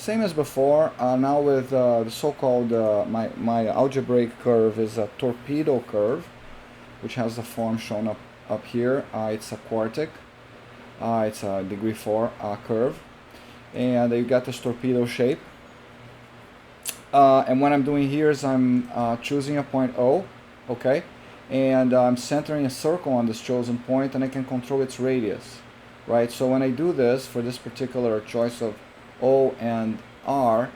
Same as before, now with the so-called, my algebraic curve is a torpedo curve, which has the form shown up here. It's a quartic, it's a degree 4 curve, and you got this torpedo shape. And what I'm doing here is I'm choosing a point O, okay, and I'm centering a circle on this chosen point, and I can control its radius, right? So when I do this for this particular choice of O and R,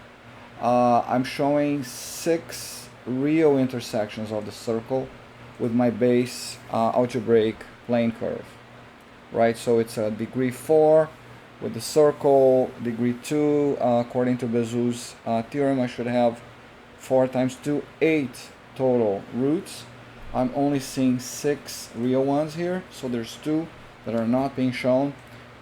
I'm showing 6 real intersections of the circle with my base algebraic plane curve, right? So it's a degree 4 with the circle, degree 2. According to Bezout's theorem, I should have 4 times 2, 8 total roots. I'm only seeing 6 real ones here, so there's 2 that are not being shown,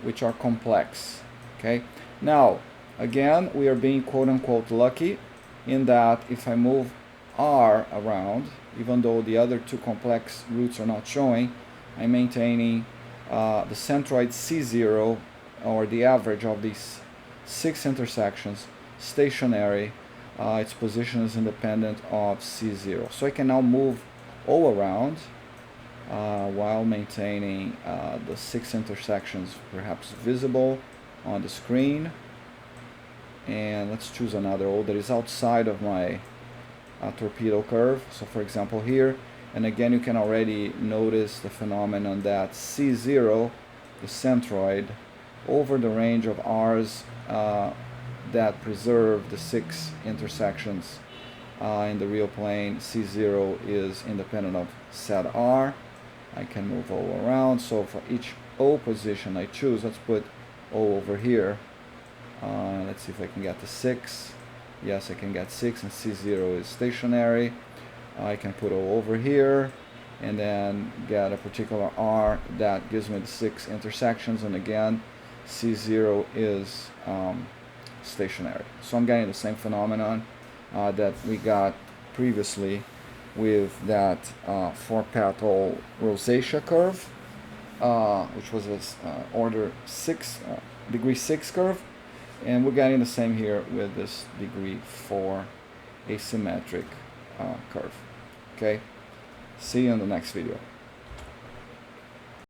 which are complex. Okay. Now, again, we are being quote-unquote lucky in that if I move R around, even though the other 2 complex roots are not showing, I'm maintaining the centroid C0, or the average of these 6 intersections, stationary. Its position is independent of C0. So I can now move O around while maintaining the 6 intersections perhaps visible on the screen. And let's choose another O that is outside of my torpedo curve. So for example here, and again you can already notice the phenomenon that C0, the centroid, over the range of R's that preserve the 6 intersections in the real plane, C0 is independent of set R. I can move O around, so for each O position I choose, let's put O over here. Let's see if I can get the 6. Yes, I can get 6, and C0 is stationary. I can put O over here and then get a particular R that gives me the 6 intersections, and again C0 is stationary. So I'm getting the same phenomenon that we got previously with that 4-petal rosacea curve, which was this order 6, degree 6 curve, and we're getting the same here with this degree 4 asymmetric curve. Okay, see you in the next video.